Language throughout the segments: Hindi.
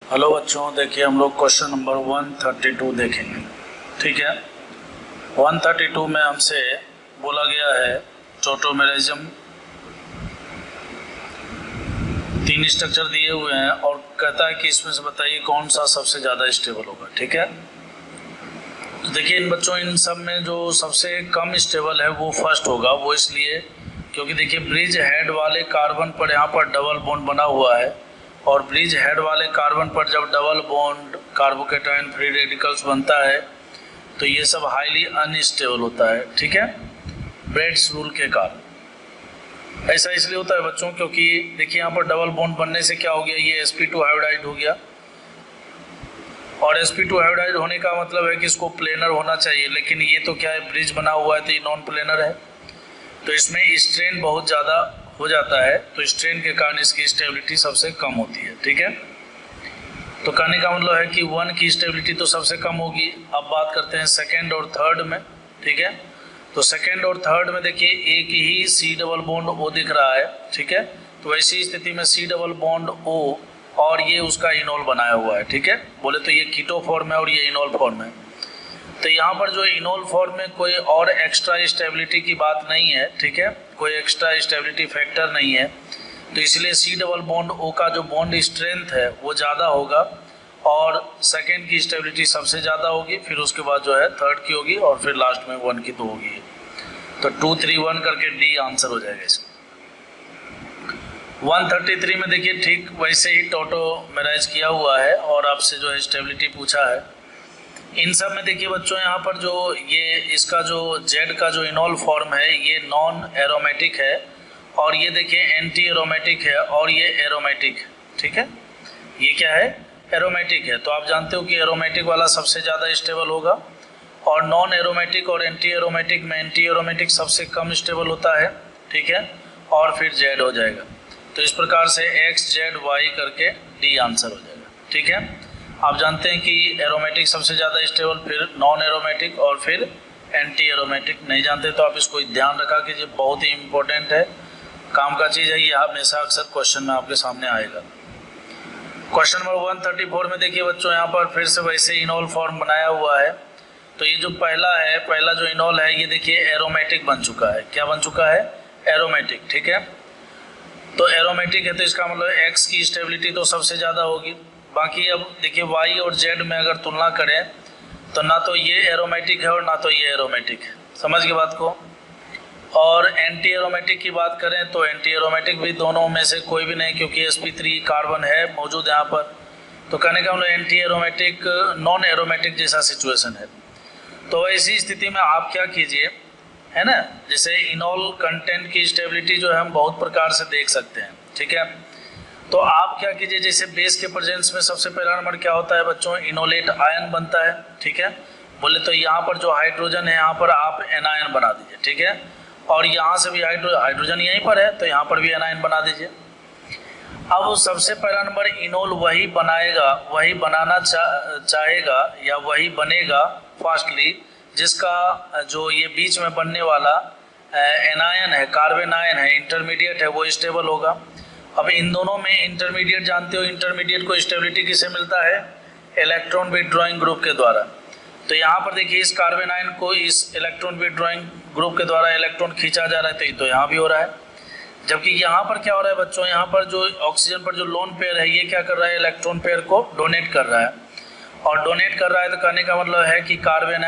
हेलो बच्चों, देखिए हम लोग क्वेश्चन नंबर 132 देखेंगे। ठीक है, 132 में हमसे बोला गया है टोटोमेरिज्म, 3 स्ट्रक्चर दिए हुए हैं और कहता है कि इसमें से बताइए कौन सा सबसे ज़्यादा स्टेबल होगा। ठीक है, तो देखिए इन बच्चों, इन सब में जो सबसे कम स्टेबल है वो फर्स्ट होगा। वो इसलिए क्योंकि देखिए ब्रिज हेड वाले कार्बन पर यहाँ पर डबल बॉन्ड बना हुआ है और ब्रिज हेड वाले कार्बन पर जब double bond carbocation free radicals बनता है तो ये सब हाईली अनस्टेबल होता है। ठीक है, ब्रेड्स रूल के कारण ऐसा इसलिए होता है बच्चों, क्योंकि देखिए यहाँ पर डबल बॉन्ड बनने से क्या हो गया, ये sp2 हाइब्रिडाइड हो गया और sp2 हाइब्रिडाइड होने का मतलब है कि इसको प्लेनर होना चाहिए, लेकिन ये तो क्या है, ब्रिज बना हुआ है तो ये नॉन प्लेनर है, तो इसमें स्ट्रेन बहुत ज़्यादा हो जाता है, तो स्ट्रेन के कारण इसकी स्टेबिलिटी सबसे कम होती है। ठीक है, तो कहने का मतलब है कि 1 की स्टेबिलिटी तो सबसे कम होगी। अब बात करते हैं सेकेंड और थर्ड में। ठीक है, तो सेकेंड और थर्ड में देखिए एक ही C डबल बॉन्ड O दिख रहा है। ठीक है, तो ऐसी स्थिति में C डबल बॉन्ड O और ये उसका इनोल बनाया हुआ है। ठीक है, बोले तो ये कीटो फॉर्म है और ये इनोल फॉर्म है, तो यहाँ पर जो इनोल फॉर्म में कोई और एक्स्ट्रा स्टेबिलिटी की बात नहीं है। ठीक है, कोई एक्स्ट्रा स्टेबिलिटी फैक्टर नहीं है, तो इसलिए C डबल बॉन्ड O का जो बॉन्ड स्ट्रेंथ है वो ज़्यादा होगा और सेकेंड की स्टेबिलिटी सबसे ज़्यादा होगी, फिर उसके बाद जो है थर्ड की होगी और फिर लास्ट में 1 की तो होगी। तो 2 3 1 करके D आंसर हो जाएगा इसका। 133 में देखिए ठीक वैसे ही टोटोमेराइज किया हुआ है और आपसे जो है स्टेबिलिटी पूछा है। इन सब में देखिए बच्चों, यहाँ पर जो ये इसका जो Z का जो इनोल फॉर्म है ये नॉन एरोमेटिक है और ये देखिए एंटी एरोमेटिक है और ये एरोमेटिक है। ठीक है, ये क्या है, एरोमेटिक है, तो आप जानते हो कि एरोमेटिक वाला सबसे ज़्यादा स्टेबल होगा और नॉन एरोमेटिक और एंटी एरोमेटिक में एंटी एरोमेटिक सबसे कम स्टेबल होता है। ठीक है, और फिर Z हो जाएगा, तो इस प्रकार से X Z Y करके D आंसर हो जाएगा। ठीक है, आप जानते हैं कि एरोमेटिक सबसे ज़्यादा स्टेबल, फिर नॉन एरोमेटिक और फिर एंटी एरोमेटिक। नहीं जानते तो आप इसको ध्यान रखा कीजिए, बहुत ही इंपॉर्टेंट है, काम का चीज़ है, ये हमेशा अक्सर क्वेश्चन में आपके सामने आएगा। क्वेश्चन नंबर 134 में देखिए बच्चों, यहाँ पर फिर से वैसे इनोल फॉर्म बनाया हुआ है, तो ये जो पहला जो इनोल है ये देखिए एरोमेटिक बन चुका है। क्या बन चुका है, एरोमेटिक। ठीक है, तो एरोमेटिक है तो इसका मतलब X की स्टेबिलिटी तो सबसे ज़्यादा होगी। बाकी अब देखिए Y और Z में अगर तुलना करें तो ना तो ये एरोमेटिक है और ना तो ये एरोमेटिक है, समझ गए बात को। और एंटी एरोमेटिक की बात करें तो एंटी एरोमेटिक भी दोनों में से कोई भी नहीं, क्योंकि sp3 कार्बन है मौजूद यहाँ पर, तो कहने का मतलब एंटी एरोमेटिक नॉन एरोमेटिक जैसा सिचुएशन है। तो ऐसी स्थिति में आप क्या कीजिए, है ना, जैसे इनोल कंटेंट की स्टेबिलिटी जो है हम बहुत प्रकार से देख सकते हैं। ठीक है, तो आप क्या कीजिए, जैसे बेस के प्रेजेंस में सबसे पहला नंबर क्या होता है बच्चों, इनोलेट आयन बनता है। ठीक है, बोले तो यहाँ पर जो हाइड्रोजन है यहाँ पर आप एनायन बना दीजिए। ठीक है, और यहाँ से भी हाइड्रोजन यहीं पर है तो यहाँ पर भी एनायन बना दीजिए। अब सबसे पहला नंबर इनोल वही बनाएगा, वही बनाना चाहेगा या वही बनेगा फास्टली जिसका जो ये बीच में बनने वाला एनायन है, कार्बन आयन है, इंटरमीडिएट है, वो स्टेबल होगा। अब इन दोनों में इंटरमीडिएट जानते हो, इंटरमीडिएट को स्टेबिलिटी किससे मिलता है, इलेक्ट्रॉन विथड्रॉइंग ग्रुप के द्वारा। तो यहाँ पर देखिए इस कार्बन आयन को इस इलेक्ट्रॉन विथड्रॉइंग ग्रुप के द्वारा इलेक्ट्रॉन खींचा जा रहा है, तो ये तो यहाँ भी हो रहा है। जबकि यहाँ पर क्या हो रहा है बच्चों, यहाँ पर जो ऑक्सीजन पर जो लोन पेयर है ये क्या कर रहा है, इलेक्ट्रॉन पेयर को डोनेट कर रहा है, और डोनेट कर रहा है तो कहने का मतलब है कि कार्बन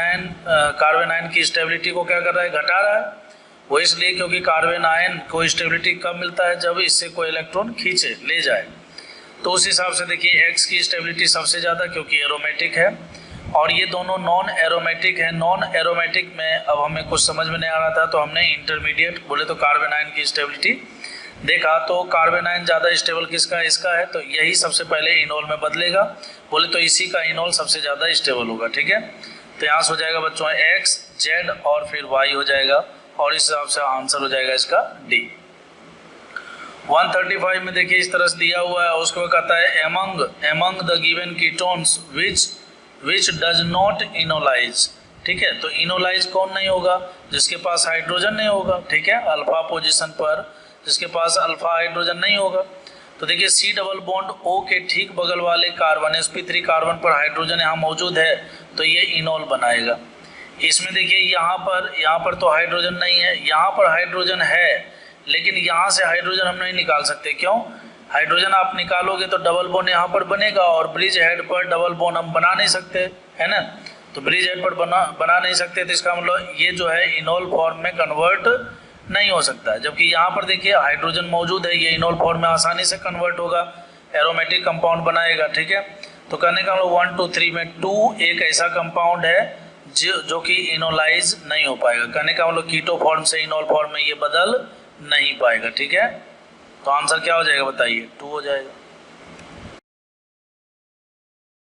आयन की स्टेबिलिटी को क्या कर रहा है, घटा रहा है। वो इसलिए क्योंकि कार्बन आयन को स्टेबिलिटी कब मिलता है, जब इससे कोई इलेक्ट्रॉन खींचे ले जाए। तो उस हिसाब से देखिए X की स्टेबिलिटी सबसे ज़्यादा क्योंकि एरोमेटिक है और ये दोनों नॉन एरोमेटिक है। नॉन एरोमेटिक में अब हमें कुछ समझ में नहीं आ रहा था तो हमने इंटरमीडिएट बोले तो कार्बन आयन की स्टेबिलिटी देखा, तो कार्बन आयन ज़्यादा स्टेबल किसका है, इसका है, तो यही सबसे पहले इनोल में बदलेगा, बोले तो इसी का इनोल सबसे ज़्यादा स्टेबल होगा। ठीक है, तो यहाँ से हो जाएगा बच्चों X Z और फिर Y हो जाएगा और इस हिसाब से आंसर हो जाएगा इसका D। 135 में देखिए इस तरह से दिया हुआ है, उसको कहता है among the given ketones which does not इनोलाइज। ठीक है, तो इनोलाइज कौन नहीं होगा, जिसके पास हाइड्रोजन नहीं होगा। ठीक है, अल्फा पोजीशन पर जिसके पास अल्फा हाइड्रोजन नहीं होगा, तो देखिए सी डबल बॉन्ड O के ठीक बगल वाले कार्बन sp3 कार्बन पर हाइड्रोजन यहाँ मौजूद है तो ये इनोल बनाएगा। इसमें देखिए यहाँ पर तो हाइड्रोजन नहीं है, यहाँ पर हाइड्रोजन है लेकिन यहाँ से हाइड्रोजन हम नहीं निकाल सकते। क्यों? हाइड्रोजन आप निकालोगे तो डबल बॉन्ड यहाँ पर बनेगा और ब्रिज हेड पर डबल बॉन्ड हम बना नहीं सकते, है ना। तो ब्रिज हेड पर बना नहीं सकते तो इसका मतलब ये जो है इनोल फॉर्म में कन्वर्ट नहीं हो सकता है। जबकि यहाँ पर देखिए हाइड्रोजन मौजूद है, ये इनोल फॉर्म में आसानी से कन्वर्ट होगा, एरोमेटिक कंपाउंड बनाएगा, ठीक है। तो कहने का हम लोग 1 2 3 में 2 एक ऐसा कंपाउंड है जो कि इनोलाइज नहीं हो पाएगा। कहने का हम लोग कीटो फॉर्म से इनोल फॉर्म में ये बदल नहीं पाएगा, ठीक है। तो आंसर क्या हो जाएगा बताइए? 2 हो जाएगा।